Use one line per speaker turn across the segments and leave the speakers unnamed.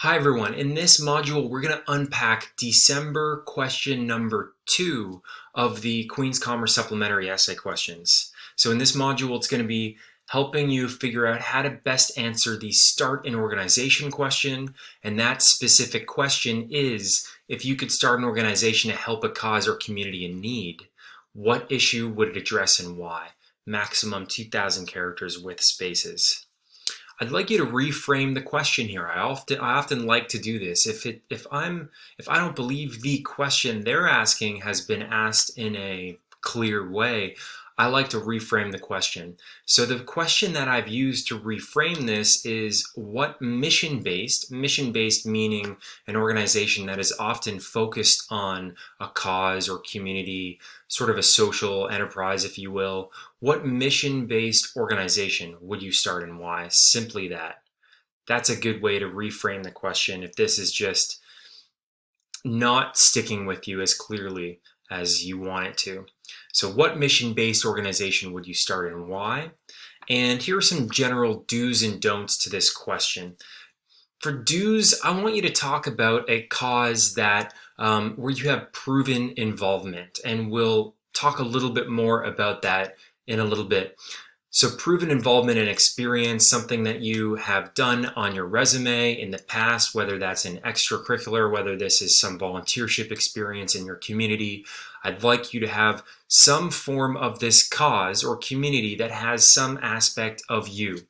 Hi everyone, in this module we're going to unpack December question number 2 of the Queen's Commerce Supplementary essay questions. So in this module it's going to be helping you figure out how to best answer the start an organization question, and that specific question is, if you could start an organization to help a cause or community in need, what issue would it address and why? Maximum 2,000 characters with spaces. I'd like you to reframe the question here. I often like to do this. If I don't believe the question they're asking has been asked in a clear way, I like to reframe the question. So the question that I've used to reframe this is, what mission-based meaning an organization that is often focused on a cause or community, sort of a social enterprise, if you will, what mission-based organization would you start and why? Simply that. That's a good way to reframe the question if this is just not sticking with you as clearly as you want it to. So what mission-based organization would you start and why? And here are some general do's and don'ts to this question. For do's, I want you to talk about a cause that where you have proven involvement, and we'll talk a little bit more about that in a little bit. So proven involvement and experience, something that you have done on your resume in the past, whether that's an extracurricular, whether this is some volunteership experience in your community. I'd like you to have some form of this cause or community that has some aspect of you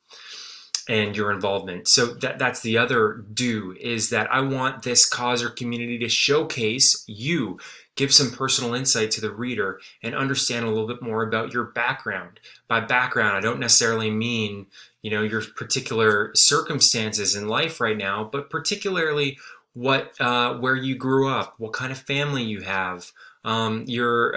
and your involvement. So that's the other do, is that I want this cause or community to showcase you, give some personal insight to the reader, and understand a little bit more about your background. By background, I don't necessarily mean, your particular circumstances in life right now, but particularly where you grew up, what kind of family you have, your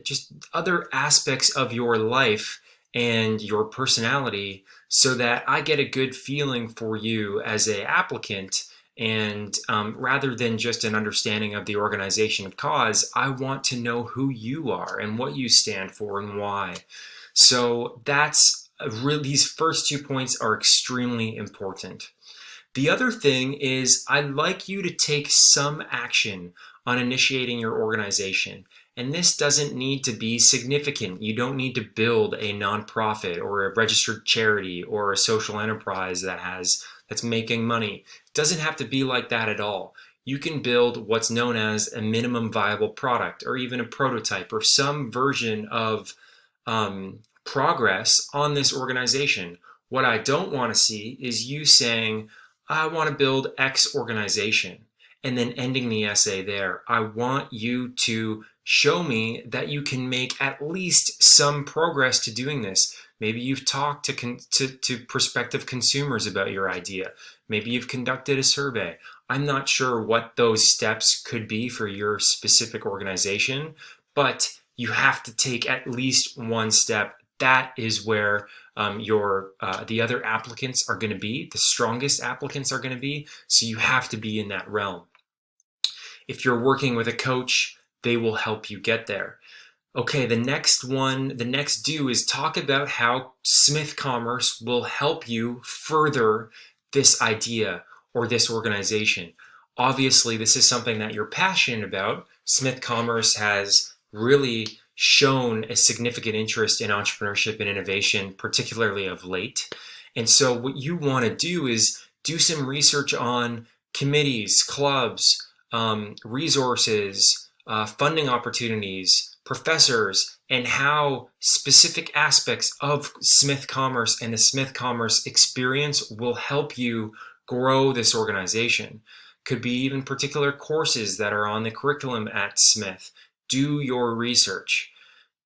just other aspects of your life and your personality, so that I get a good feeling for you as an applicant. And rather than just an understanding of the organization of cause, I want to know who you are and what you stand for and why. So these first 2 points are extremely important. The other thing is, I'd like you to take some action on initiating your organization. And this doesn't need to be significant. You don't need to build a nonprofit or a registered charity or a social enterprise that's making money. It doesn't have to be like that at all. You can build what's known as a minimum viable product, or even a prototype, or some version of progress on this organization. What I don't want to see is you saying, I want to build X organization, and then ending the essay there. I want you to show me that you can make at least some progress to doing this. Maybe you've talked to prospective consumers about your idea. Maybe you've conducted a survey. I'm not sure what those steps could be for your specific organization, but you have to take at least one step. That is where the other applicants are going to be, the strongest applicants are going to be, so you have to be in that realm. If you're working with a coach, they will help you get there. Okay, the next do is talk about how Smith Commerce will help you further this idea or this organization. Obviously, this is something that you're passionate about. Smith Commerce has really shown a significant interest in entrepreneurship and innovation, particularly of late. And so what you want to do is do some research on committees, clubs, resources, funding opportunities, professors, and how specific aspects of Smith Commerce and the Smith Commerce experience will help you grow this organization. Could be even particular courses that are on the curriculum at Smith. Do your research.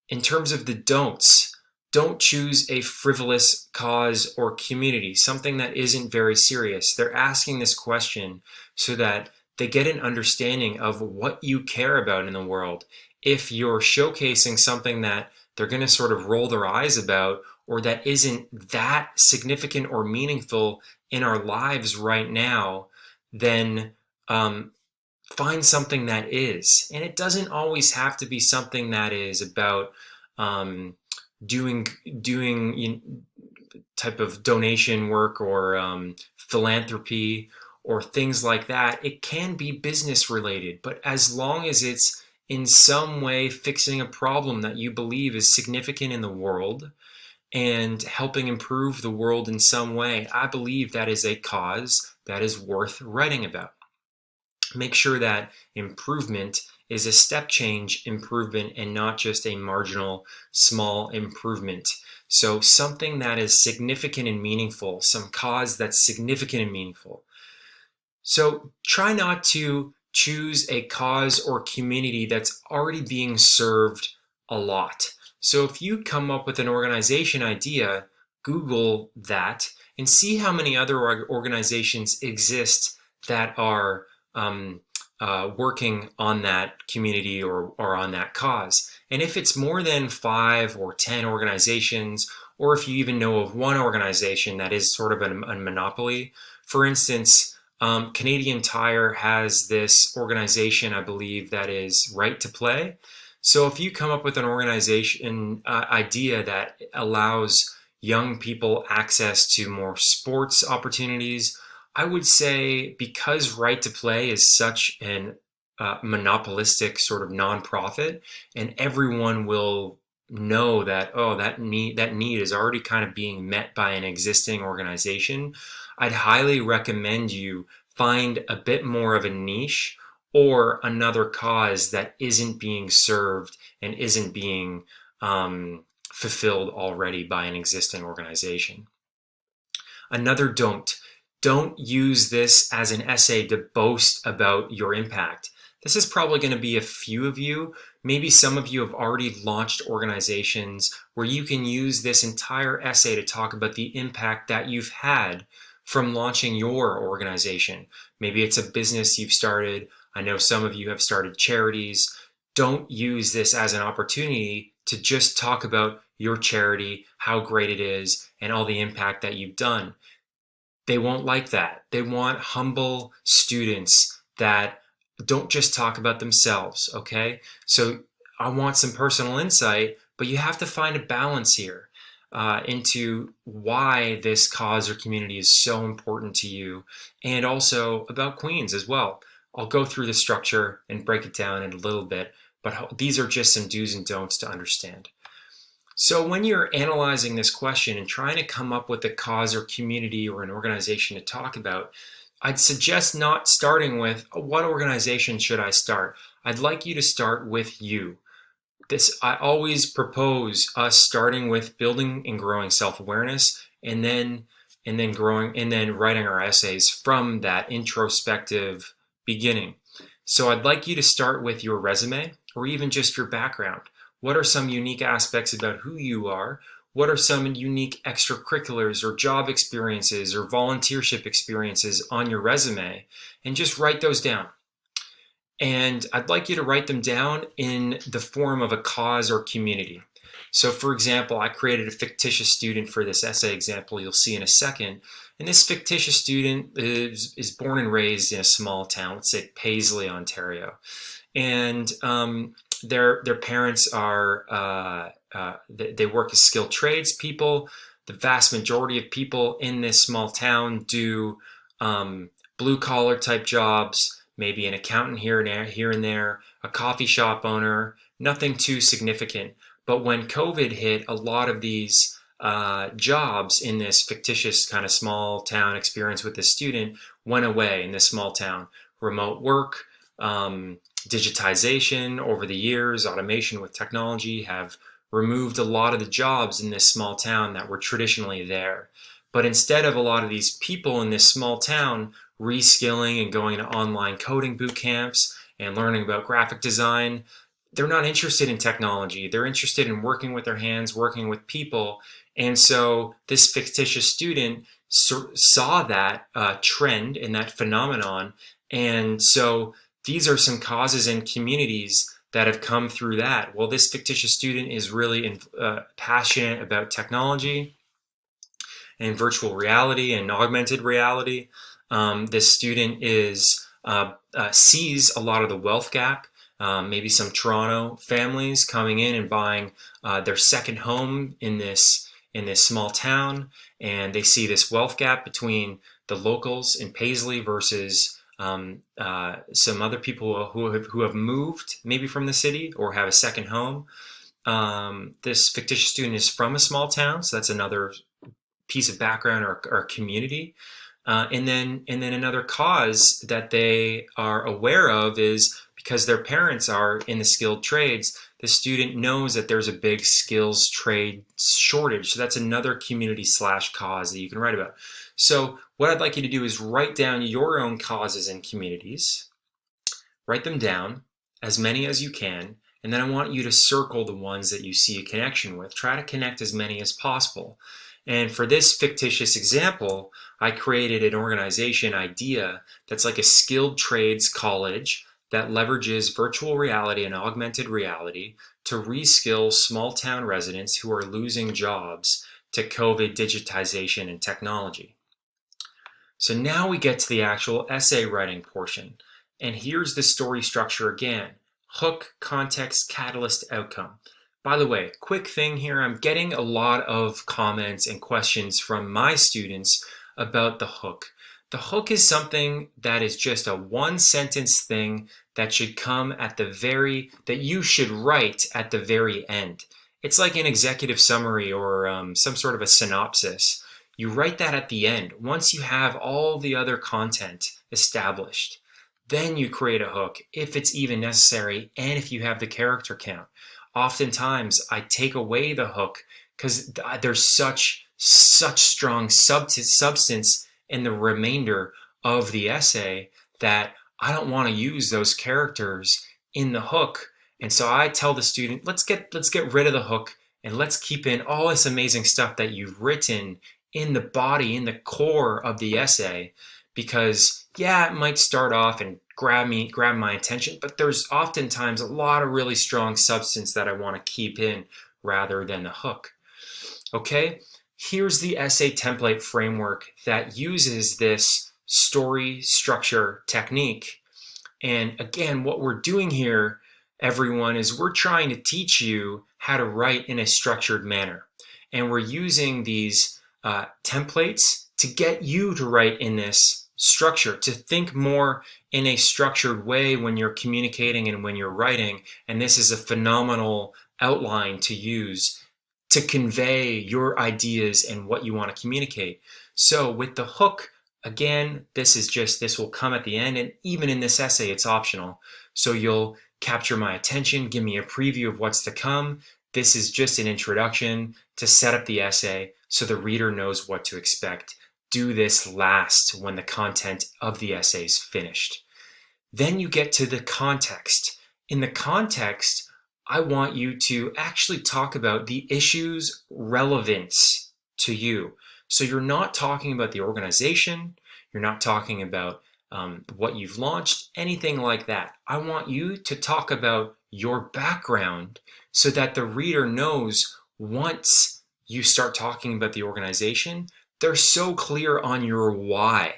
In terms of the don'ts, don't choose a frivolous cause or community, something that isn't very serious. They're asking this question so that they get an understanding of what you care about in the world. If you're showcasing something that they're going to sort of roll their eyes about, or that isn't that significant or meaningful in our lives right now, then find something that is. And it doesn't always have to be something that is about doing type of donation work or philanthropy, or things like that. It can be business related, but as long as it's in some way fixing a problem that you believe is significant in the world and helping improve the world in some way, I believe that is a cause that is worth writing about. Make sure that improvement is a step change improvement and not just a marginal small improvement. So something that is significant and meaningful, some cause that's significant and meaningful. So try not to choose a cause or community that's already being served a lot. So if you come up with an organization idea, Google that and see how many other organizations exist that are working on that community or on that cause. And if it's more than 5 or 10 organizations, or if you even know of one organization that is sort of a monopoly, for instance, Canadian Tire has this organization, I believe, that is Right to Play. So if you come up with an organization idea that allows young people access to more sports opportunities, I would say because Right to Play is such an monopolistic sort of nonprofit, and everyone will know that, oh, that need is already kind of being met by an existing organization, I'd highly recommend you find a bit more of a niche or another cause that isn't being served and isn't being fulfilled already by an existing organization. Another don't use this as an essay to boast about your impact. This is probably going to be a few of you. Maybe some of you have already launched organizations where you can use this entire essay to talk about the impact that you've had from launching your organization. Maybe it's a business you've started. I know some of you have started charities. Don't use this as an opportunity to just talk about your charity, how great it is, and all the impact that you've done. They won't like that. They want humble students that don't just talk about themselves, okay? So I want some personal insight, but you have to find a balance here into why this cause or community is so important to you, and also about Queens as well. I'll go through the structure and break it down in a little bit, but these are just some do's and don'ts to understand. So when you're analyzing this question and trying to come up with a cause or community or an organization to talk about, I'd suggest not starting with what organization should I start. I'd like you to start with you. I always propose us starting with building and growing self-awareness, and then writing our essays from that introspective beginning. So I'd like you to start with your resume or even just your background. What are some unique aspects about who you are? What are some unique extracurriculars or job experiences or volunteership experiences on your resume? And just write those down. And I'd like you to write them down in the form of a cause or community. So for example, I created a fictitious student for this essay example you'll see in a second. And this fictitious student is born and raised in a small town, let's say Paisley, Ontario. And their parents are, they work as skilled trades people. The vast majority of people in this small town do blue collar type jobs, maybe an accountant here and there, a coffee shop owner, nothing too significant. But when COVID hit, a lot of these jobs in this fictitious kind of small town experience with this student went away in this small town. Remote work, digitization over the years, automation with technology have removed a lot of the jobs in this small town that were traditionally there. But instead of a lot of these people in this small town reskilling and going to online coding boot camps and learning about graphic design, they're not interested in technology. They're interested in working with their hands, working with people. And so this fictitious student saw that trend and that phenomenon. And so these are some causes and communities that have come through that. Well, this fictitious student is really passionate about technology and virtual reality and augmented reality. This student sees a lot of the wealth gap. Maybe some Toronto families coming in and buying their second home in this small town, and they see this wealth gap between the locals in Paisley versus some other people who have moved maybe from the city or have a second home. This fictitious student is from a small town, so that's another piece of background or community. And then another cause that they are aware of is because their parents are in the skilled trades, the student knows that there's a big skills trade shortage. So that's another community / cause that you can write about. So what I'd like you to do is write down your own causes and communities. Write them down, as many as you can, and then I want you to circle the ones that you see a connection with. Try to connect as many as possible. And for this fictitious example, I created an organization idea that's like a skilled trades college that leverages virtual reality and augmented reality to reskill small town residents who are losing jobs to COVID digitization and technology. So now we get to the actual essay writing portion. And here's the story structure again: hook, context, catalyst, outcome. By the way, quick thing here, I'm getting a lot of comments and questions from my students about the hook. The hook is something that is just a one sentence thing that should come at that you should write at the very end. It's like an executive summary or some sort of a synopsis. You write that at the end. Once you have all the other content established, then you create a hook if it's even necessary and if you have the character count. Oftentimes I take away the hook because there's such strong substance in the remainder of the essay that I don't want to use those characters in the hook. And so I tell the student, let's get rid of the hook and let's keep in all this amazing stuff that you've written in the body, in the core of the essay, because yeah, it might start off and grab my attention, but there's oftentimes a lot of really strong substance that I want to keep in rather than the hook. Okay, here's the essay template framework that uses this story structure technique. And again, what we're doing here, everyone, is we're trying to teach you how to write in a structured manner. And we're using these templates to get you to write in this structure, to think more in a structured way when you're communicating and when you're writing. And this is a phenomenal outline to use to convey your ideas and what you want to communicate. So with the hook, again, this will come at the end, and even in this essay, it's optional. So you'll capture my attention, give me a preview of what's to come. This is just an introduction to set up the essay so the reader knows what to expect. Do this last when the content of the essay is finished. Then you get to the context. In the context, I want you to actually talk about the issue's relevance to you. So you're not talking about the organization, you're not talking about what you've launched, anything like that. I want you to talk about your background so that the reader knows once you start talking about the organization, they're so clear on your why.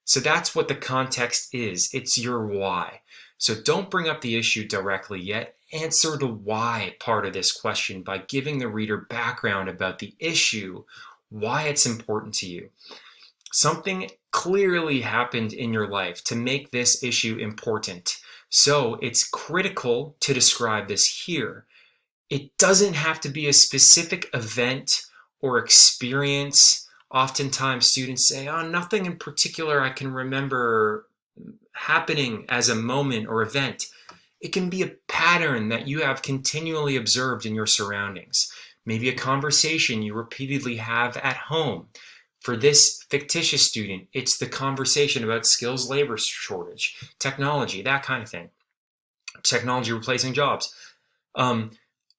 So that's what the context is. It's your why. So don't bring up the issue directly yet. Answer the why part of this question by giving the reader background about the issue, why it's important to you. Something clearly happened in your life to make this issue important. So it's critical to describe this here. It doesn't have to be a specific event or experience. Oftentimes students say, oh, nothing in particular I can remember happening as a moment or event. It can be a pattern that you have continually observed in your surroundings. Maybe a conversation you repeatedly have at home. For this fictitious student, it's the conversation about skills labor shortage, technology, that kind of thing. Technology replacing jobs.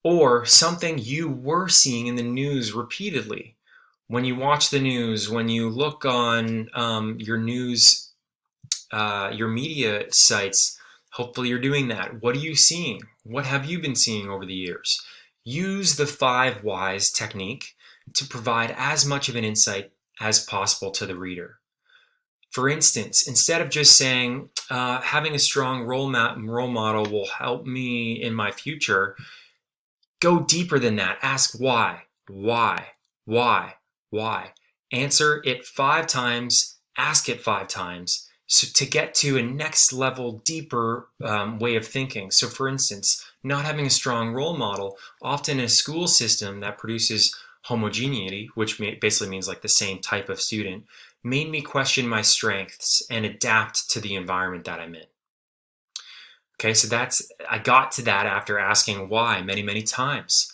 Or something you were seeing in the news repeatedly. When you watch the news, when you look on your news, your media sites, hopefully you're doing that. What are you seeing? What have you been seeing over the years? Use the 5 whys technique to provide as much of an insight as possible to the reader. For instance, instead of just saying, having a strong role model will help me in my future, go deeper than that. Ask why. Answer it 5 times ask it 5 times so to get to a next level, deeper way of thinking. So for instance, not having a strong role model, often in a school system that produces homogeneity, which basically means like the same type of student, made me question my strengths and adapt to the environment that I'm in. Okay, so I got to that after asking why many times.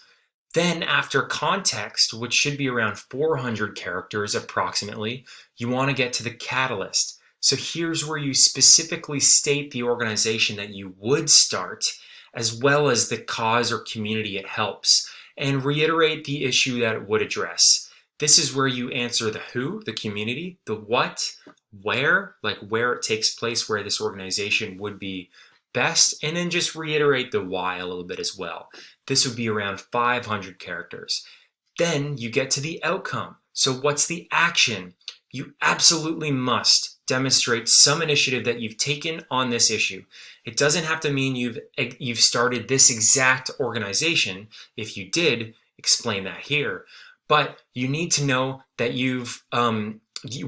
Then after context, which should be around 400 characters approximately, you want to get to the catalyst. So here's where you specifically state the organization that you would start, as well as the cause or community it helps, and reiterate the issue that it would address. This is where you answer the who, the community, the what, where, like where it takes place, where this organization would be best, and then just reiterate the why a little bit as well. This would be around 500 characters. Then you get to the outcome. So what's the action? You absolutely must demonstrate some initiative that you've taken on this issue. It doesn't have to mean you've started this exact organization. If you did, explain that here. But you need to know that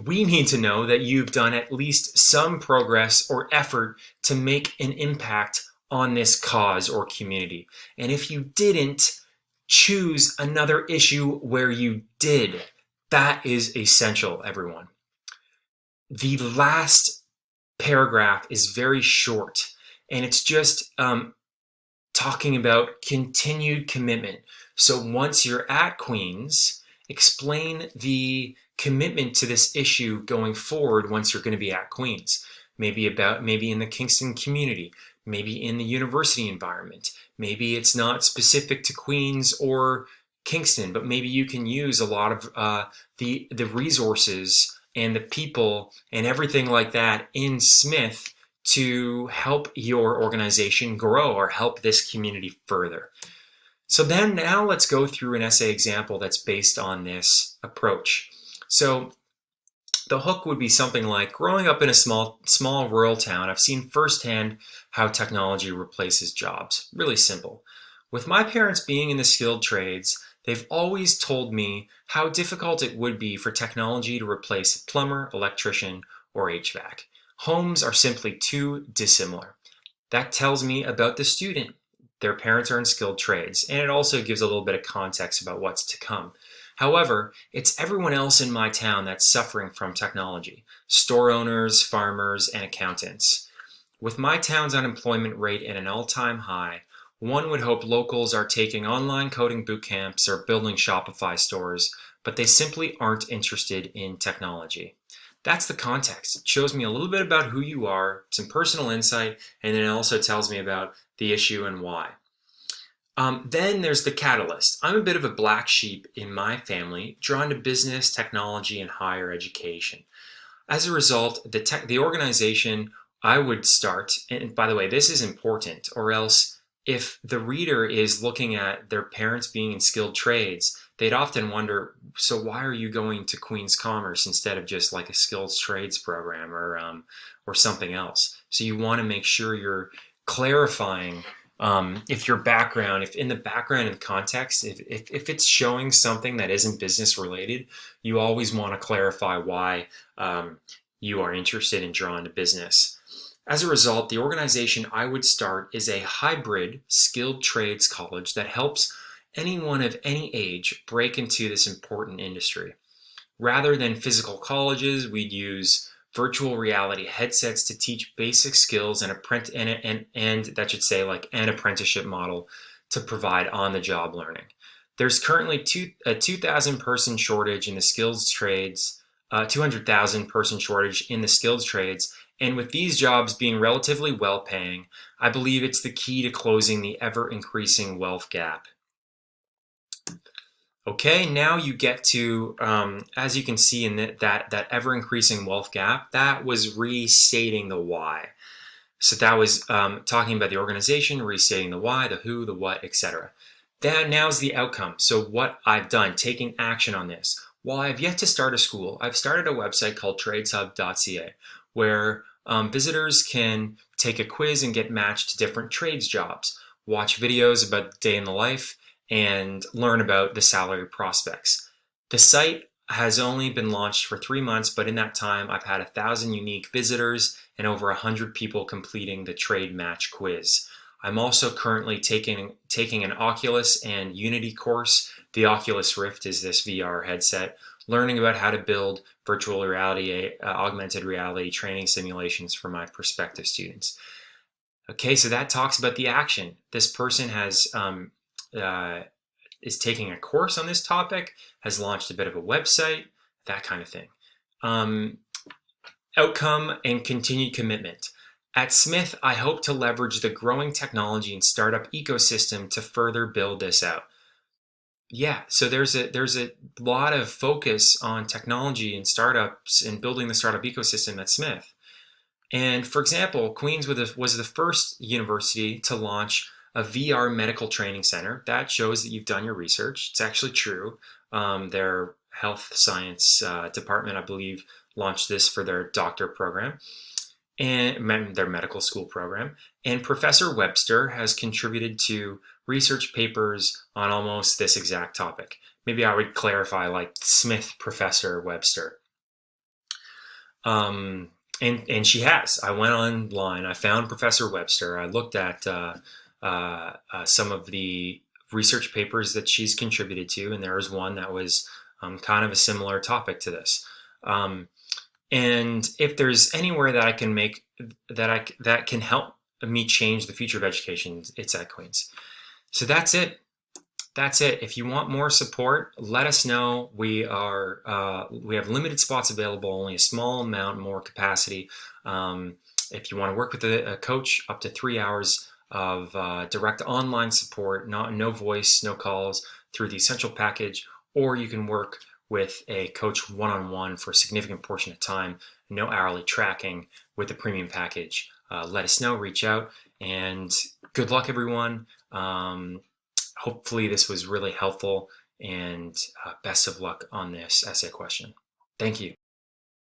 we need to know that you've done at least some progress or effort to make an impact on this cause or community. And if you didn't, choose another issue where you did. That is essential, everyone. The last paragraph is very short, and it's just talking about continued commitment. So once you're at Queen's, explain the commitment to this issue going forward once you're going to be at Queen's. Maybe in the Kingston community, maybe in the university environment. Maybe it's not specific to Queen's or Kingston, but maybe you can use a lot of the resources and the people and everything like that in Smith to help your organization grow or help this community further. So then now let's go through an essay example that's based on this approach. So the hook would be something like, growing up in a small rural town, I've seen firsthand how technology replaces jobs. Really simple. With my parents being in the skilled trades, they've always told me how difficult it would be for technology to replace a plumber, electrician, or HVAC. Homes are simply too dissimilar. That tells me about the student. Their parents are in skilled trades, and it also gives a little bit of context about what's to come. However, it's everyone else in my town that's suffering from technology: store owners, farmers, and accountants. With my town's unemployment rate at an all-time high, one would hope locals are taking online coding boot camps or building Shopify stores, but they simply aren't interested in technology. That's the context. It shows me a little bit about who you are, some personal insight, and then it also tells me about the issue and why. Then there's the catalyst. I'm a bit of a black sheep in my family, drawn to business, technology, and higher education. As a result, the organization I would start, and by the way, this is important, or else if the reader is looking at their parents being in skilled trades, they'd often wonder, so why are you going to Queen's Commerce instead of just like a skilled trades program or something else? So you want to make sure you're clarifying if in the background and context, if it's showing something that isn't business related, you always want to clarify why you are interested and drawn to business. As a result, the organization I would start is a hybrid skilled trades college that helps anyone of any age break into this important industry. Rather than physical colleges, we'd use virtual reality headsets to teach basic skills and that should say like an apprenticeship model to provide on-the-job learning. There's currently a 2,000 person shortage in the skills trades, 200,000 person shortage in the skills trades, and with these jobs being relatively well-paying, I believe it's the key to closing the ever-increasing wealth gap. Okay, now you get to, as you can see in that ever-increasing wealth gap, that was restating the why. So that was talking about the organization, restating the why, the who, the what, etc. Now's the outcome. So what I've done, taking action on this. While I've yet to start a school, I've started a website called tradeshub.ca where visitors can take a quiz and get matched to different trades jobs, watch videos about the day in the life, and learn about the salary prospects. The site has only been launched for 3 months, but in that time, I've had 1,000 unique visitors and over 100 people completing the trade match quiz. I'm also currently taking an Oculus and Unity course. The Oculus Rift is this VR headset, learning about how to build virtual reality, augmented reality training simulations for my prospective students. Okay, so that talks about the action. This person is taking a course on this topic, has launched a bit of a website, that kind of thing. Outcome and continued commitment. At Smith, I hope to leverage the growing technology and startup ecosystem to further build this out. Yeah, so there's a lot of focus on technology and startups and building the startup ecosystem at Smith. And for example, Queens was the first university to launch a VR medical training center. That shows that you've done your research. It's actually true. Their health science department, I believe, launched this for their doctor program and their medical school program. And Professor Webster has contributed to research papers on almost this exact topic. Maybe I would clarify, like Smith Professor Webster. And she has. I went online, I found Professor Webster, I looked at some of the research papers that she's contributed to, and there was one that was kind of a similar topic to this. And if there's anywhere that I can make that can help me change the future of education, it's at Queens. So that's it. That's it. If you want more support, let us know. We have limited spots available, only a small amount more capacity. If you want to work with a coach, up to 3 hours of direct online support, no voice, no calls, through the essential package, or you can work with a coach one-on-one for a significant portion of time, no hourly tracking with the premium package. Let us know, reach out, and good luck, everyone. Hopefully this was really helpful, and best of luck on this essay question. Thank you.